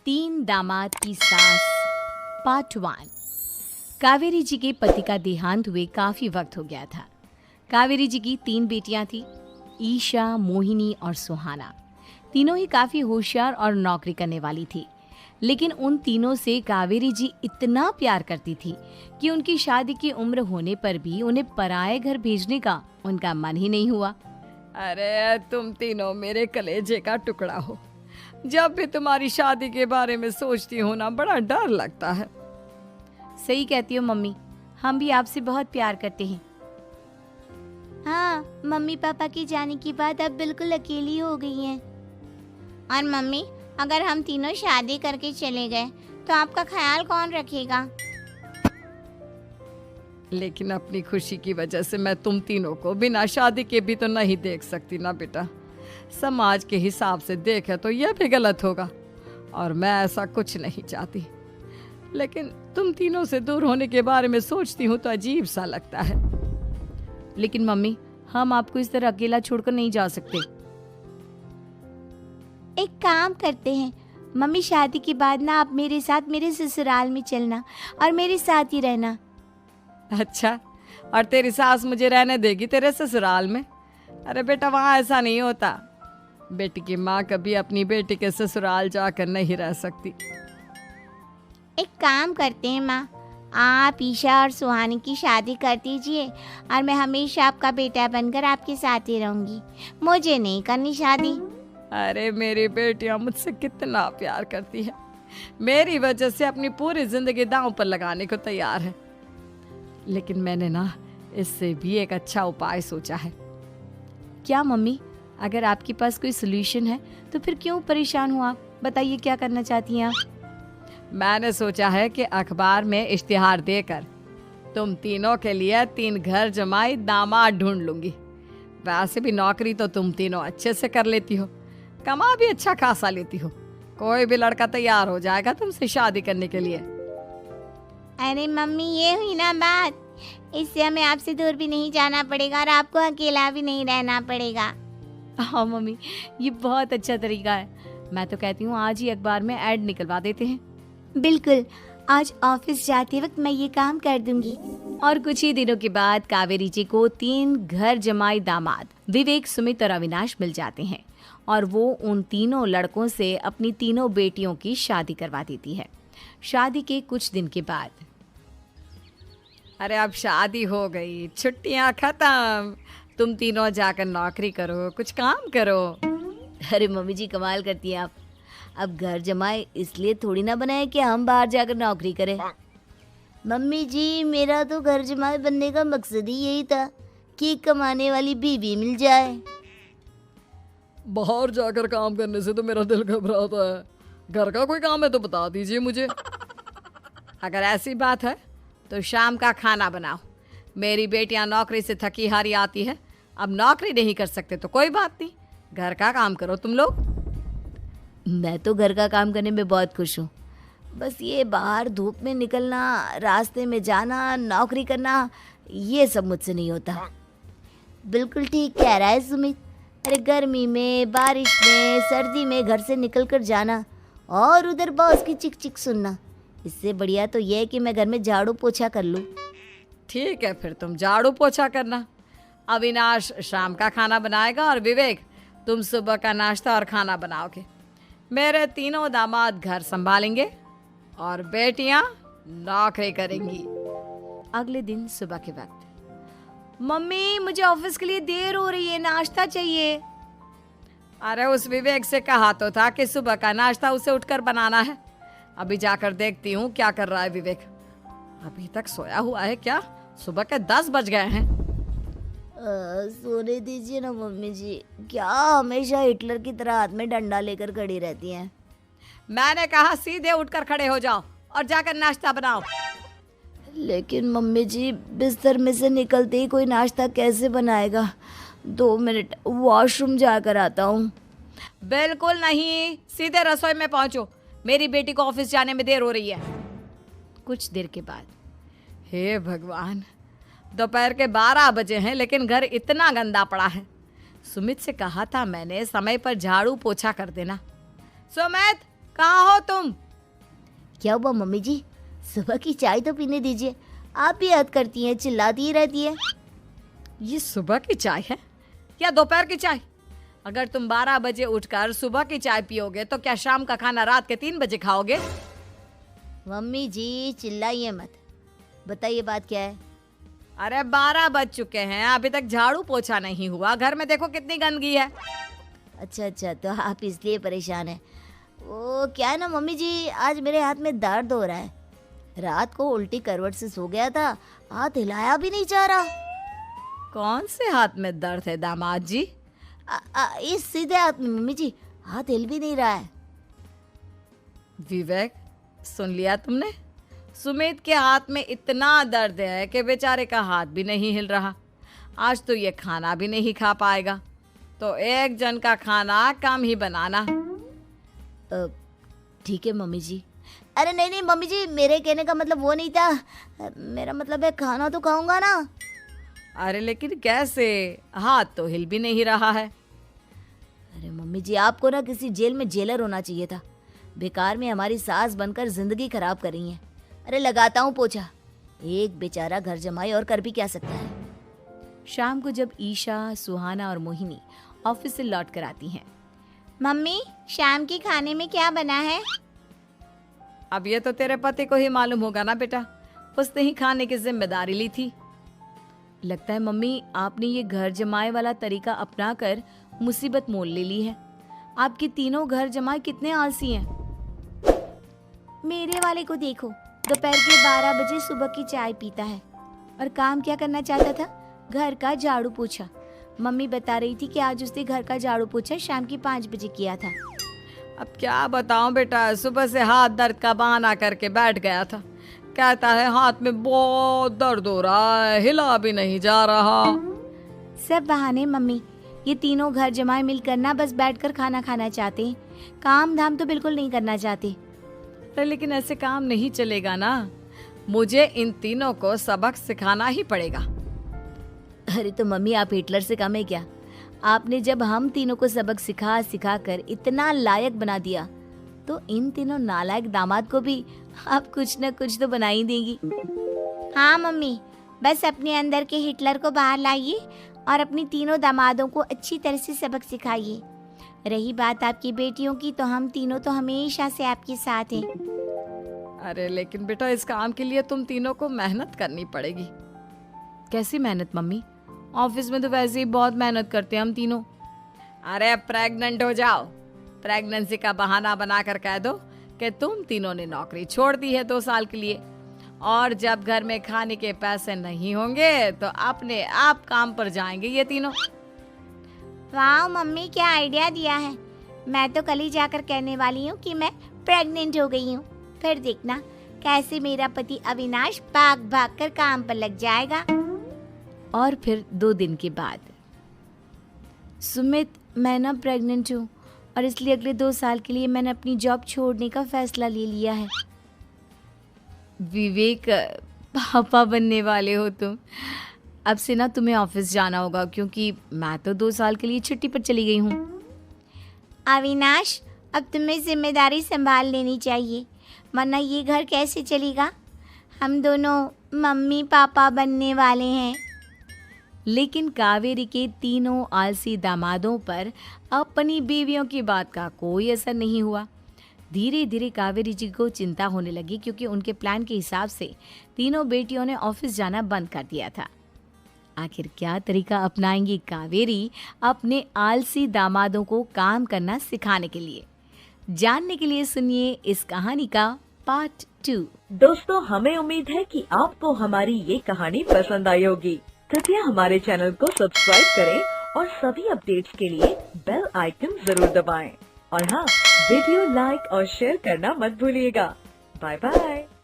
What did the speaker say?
तीन दामाद की सास पार्ट 1। कावेरी जी के पति का देहांत हुए काफी वक्त हो गया था। कावेरी जी की 3 बेटियां थी, ईशा, मोहिनी और सुहाना। तीनों ही काफी होशियार और नौकरी करने वाली थी, लेकिन उन तीनों से कावेरी जी इतना प्यार करती थी कि उनकी शादी की उम्र होने पर भी उन्हें पराये घर भेजने का उनका मन ही नहीं हुआ। अरे तुम तीनों मेरे कलेजे का टुकड़ा हो। जब भी तुम्हारी शादी के बारे में सोचती हूँ ना, बड़ा डर लगता है। सही कहती हो मम्मी, हम भी आपसे बहुत प्यार करते हैं। हाँ, मम्मी पापा के जाने के बाद अब बिल्कुल अकेली हो गई हैं। और मम्मी, अगर हम तीनों शादी करके चले गए तो आपका ख्याल कौन रखेगा? लेकिन अपनी खुशी की वजह से मैं तुम तीनों को बिना शादी के भी तो नहीं देख सकती ना बेटा। समाज के हिसाब से देखे तो यह भी गलत होगा और मैं ऐसा कुछ नहीं चाहती। लेकिन तुम तीनों से दूर होने के बारे में सोचती हूँ तो अजीब सा लगता है। लेकिन मम्मी, हम आपको इस तरह अकेला छोड़कर नहीं जा सकते। एक काम करते हैं मम्मी, शादी के बाद ना आप मेरे साथ मेरे ससुराल में चलना और मेरे साथ ही रहना। अच्छा, और तेरी सास मुझे रहने देगी तेरे ससुराल में? अरे बेटा, वहाँ ऐसा नहीं होता। बेटी की माँ कभी अपनी बेटी के ससुराल जाकर नहीं रह सकती। एक काम करते हैं माँ, आप ईशा और सुहानी की शादी कर दीजिए और मैं हमेशा आपका बेटा बनकर आपके साथ ही रहूंगी। मुझे नहीं करनी शादी। अरे मेरी बेटियां मुझसे कितना प्यार करती है, मेरी वजह से अपनी पूरी जिंदगी दांव पर लगाने को तैयार है। लेकिन मैंने ना इससे भी एक अच्छा उपाय सोचा है। क्या मम्मी? अगर आपके पास कोई सोल्यूशन है तो फिर क्यों परेशान हो आप? बताइए, क्या करना चाहती हैं आप? मैंने सोचा है कि अखबार में इश्तिहार देकर तुम तीनों के लिए 3 घर जमाई दामाद ढूंढ लूंगी। वैसे भी नौकरी तो तुम तीनों अच्छे से कर लेती हो, कमा भी अच्छा खासा लेती हो। कोई भी लड़का तैयार हो जाएगा तुमसे शादी करने के लिए। अरे मम्मी, ये हुई ना बात। इससे हमें आपसे दूर भी नहीं जाना पड़ेगा और आपको अकेला भी नहीं रहना पड़ेगा। हाँ मम्मी, ये बहुत अच्छा तरीका है। मैं तो कहती हूँ आज ही अखबार में ऐड निकलवा देते हैं। बिल्कुल, आज ऑफिस जाते वक्त मैं ये काम कर दूंगी। और कुछ ही दिनों के बाद कावेरी जी को 3 घर जमाई दामाद विवेक, सुमित और अविनाश मिल जाते हैं और वो उन तीनों लड़कों से अपनी तीनों बेटियों की शादी करवा देती है। शादी के कुछ दिन के बाद, अरे अब शादी हो गई, छुट्टियां खत्म, तुम तीनों जाकर नौकरी करो, कुछ काम करो। अरे मम्मी जी, कमाल करती हैं आप। अब घर जमाए इसलिए थोड़ी ना बनाए कि हम बाहर जाकर नौकरी करें। मम्मी जी, मेरा तो घर जमाई बनने का मकसद ही यही था कि कमाने वाली बीवी मिल जाए। बाहर जाकर काम करने से तो मेरा दिल घबराता है। घर का कोई काम है तो बता दीजिए मुझे। अगर ऐसी बात है तो शाम का खाना बनाओ। मेरी बेटियां नौकरी से थकी हारी आती है, अब नौकरी नहीं कर सकते तो कोई बात नहीं, घर का काम करो तुम लोग। मैं तो घर का काम करने में बहुत खुश हूँ, बस ये बाहर धूप में निकलना, रास्ते में जाना, नौकरी करना, ये सब मुझसे नहीं होता। बिल्कुल ठीक कह रहा है सुमित। अरे गर्मी में, बारिश में, सर्दी में घर से निकल कर जाना और उधर बॉस की चिक चिक सुनना, इससे बढ़िया तो ये है कि मैं घर में झाड़ू पोछा कर लूँ। ठीक है, फिर तुम झाड़ू पोछा करना। अविनाश शाम का खाना बनाएगा और विवेक तुम सुबह का नाश्ता और खाना बनाओगे। मेरे तीनों दामाद घर संभालेंगे और बेटियां नौकरी करेंगी। अगले दिन सुबह के वक्त, मम्मी मुझे ऑफिस के लिए देर हो रही है, नाश्ता चाहिए। अरे उस विवेक से कहा तो था कि सुबह का नाश्ता उसे उठकर बनाना है। अभी जाकर देखती हूँ क्या कर रहा है विवेक। अभी तक सोया हुआ है क्या? सुबह के 10 बज गए हैं। सोने दीजिए ना मम्मी जी, क्या हमेशा हिटलर की तरह हाथ में डंडा लेकर खड़ी रहती हैं? मैंने कहा सीधे उठकर खड़े हो जाओ और जाकर नाश्ता बनाओ। लेकिन मम्मी जी, बिस्तर में से निकलते ही कोई नाश्ता कैसे बनाएगा? 2 मिनट, वॉशरूम जाकर आता हूँ। बिल्कुल नहीं, सीधे रसोई में पहुंचो, मेरी बेटी को ऑफिस जाने में देर हो रही है। कुछ देर के बाद, हे भगवान, दोपहर के 12 बजे हैं लेकिन घर इतना गंदा पड़ा है। सुमित से कहा था मैंने समय पर झाड़ू पोछा कर देना। सुमित, कहाँ हो तुम? क्या हुआ मम्मी जी? सुबह की चाय तो पीने दीजिए। आप भी याद करती हैं, चिल्लाती ही रहती है। ये सुबह की चाय है या दोपहर की चाय? अगर तुम 12 बजे उठकर सुबह की चाय पियोगे तो क्या शाम का खाना रात के 3 बजे खाओगे? मम्मी जी चिल्लाइए मत, बताइए बात क्या है। अरे 12 बज चुके हैं, अभी तक झाड़ू पोछा नहीं हुआ। घर में देखो कितनी गंदगी है। अच्छा, तो आप इसलिए परेशान हैं। वो क्या है ना मम्मी जी, आज मेरे हाथ में दर्द हो रहा है। रात को उल्टी करवट से सो गया था, हाथ हिलाया भी नहीं जा रहा। कौन से हाथ में दर्द है दामाद जी? इस सीधे हाथ में मम्मी जी, हाथ हिल भी नहीं रहा है। विवेक, सुन लिया तुमने? सुमित के हाथ में इतना दर्द है कि बेचारे का हाथ भी नहीं हिल रहा। आज तो ये खाना भी नहीं खा पाएगा, तो एक जन का खाना कम ही बनाना। ठीक है मम्मी जी। अरे नहीं मम्मी जी, मेरे कहने का मतलब वो नहीं था। मेरा मतलब है खाना तो खाऊंगा ना। अरे लेकिन कैसे? हाथ तो हिल भी नहीं रहा है। अरे मम्मी जी, आपको ना किसी जेल में जेलर होना चाहिए था। बेकार में हमारी सास बनकर जिंदगी खराब कर रही हैं। अरे लगाता हूँ पोछा। एक बेचारा घर जमाई और कर भी क्या सकता है। शाम को जब ईशा, सुहाना और मोहिनी ऑफिस से लौट कर आती हैं। मम्मी, शाम के खाने में क्या बना है? अब ये तो तेरे पति को ही मालूम होगा ना बेटा, उसने ही खाने की जिम्मेदारी ली थी। लगता है मम्मी आपने ये घर जमाए वाला तरीका अपनाकर मुसीबत मोल ले ली है। आपके तीनों घर जमाए कितने आलसी हैं। मेरे वाले को देखो, दोपहर के 12 बजे सुबह की चाय पीता है और काम क्या करना चाहता था? घर का झाड़ू पोछा। मम्मी बता रही थी कि आज उसने घर का झाड़ू पोछा शाम के 5 बजे किया था। अब क्या बताऊं बेटा, सुबह से हाथ दर्द का बहाना करके बैठ गया था। कहता है हाथ में बहुत दर्द हो रहा है, हिला भी नहीं जा रहा। सब बहाने मम्मी। ये तीनों घर जमाए मिलकर ना बस बैठकर खाना खाना चाहते हैं, काम धाम तो बिल्कुल नहीं करना चाहते। अरे लेकिन ऐसे काम नहीं चलेगा ना, मुझे इन तीनों को सबक सिखाना ही पड़ेगा। अरे तो मम्मी, आप हिटलर से कम है क्या? आपने जब हम तीनों को सबक सिखा कर इतना लायक बना दिया, तो इन तीनों नालायक दामाद को भी आप कुछ न कुछ तो बना ही देंगी। हाँ मम्मी, बस अपने अंदर के हिटलर को बाहर लाइए और अपनी तीनों दामादों को अच्छी तरह से सबक सिखाइए। रही बात आपकी बेटियों की, तो हम तीनों तो हमेशा से आपके साथ हैं। अरे लेकिन बेटा, इस काम के लिए तुम तीनों को मेहनत करनी पड़ेगी। कैसी मेहनत मम्मी? ऑफिस में तो वैसे ही बहुत मेहनत करते हैं हम तीनों। अरे प्रेग्नेंट हो जाओ, प्रेगनेंसी का बहाना बनाकर कह दो कि तुम तीनों ने नौकरी छोड़ दी है 2 साल के लिए, और जब घर में खाने के पैसे नहीं होंगे तो अपने आप काम पर जाएंगे ये तीनों। वाह मम्मी, क्या आइडिया दिया है। मैं तो कल ही जाकर कहने वाली हूँ कि मैं प्रेग्नेंट हो गई हूँ। फिर देखना कैसे मेरा पति अविनाश भाग भाग कर काम पर लग जाएगा। और फिर 2 दिन के बाद, सुमित, मैं ना प्रेग्नेंट हूँ और इसलिए अगले 2 साल के लिए मैंने अपनी जॉब छोड़ने का फैसला ले लिया है। विवेक, पापा बनने वाले हो तुम। अब से ना तुम्हें ऑफिस जाना होगा, क्योंकि मैं तो 2 साल के लिए छुट्टी पर चली गई हूँ। अविनाश, अब तुम्हें जिम्मेदारी संभाल लेनी चाहिए, वरना ये घर कैसे चलेगा। हम दोनों मम्मी पापा बनने वाले हैं। लेकिन कावेरी के तीनों आलसी दामादों पर अपनी बीवियों की बात का कोई असर नहीं हुआ। धीरे धीरे कावेरी जी को चिंता होने लगी, क्योंकि उनके प्लान के हिसाब से तीनों बेटियों ने ऑफिस जाना बंद कर दिया था। आखिर क्या तरीका अपनाएंगी कावेरी अपने आलसी दामादों को काम करना सिखाने के लिए? जानने के लिए सुनिए इस कहानी का पार्ट 2। दोस्तों, हमें उम्मीद है कि आपको हमारी ये कहानी पसंद आई होगी। कृपया हमारे चैनल को सब्सक्राइब करें और सभी अपडेट्स के लिए बेल आइकन जरूर दबाएं। और हाँ, वीडियो लाइक और शेयर करना मत भूलिएगा। Bye bye.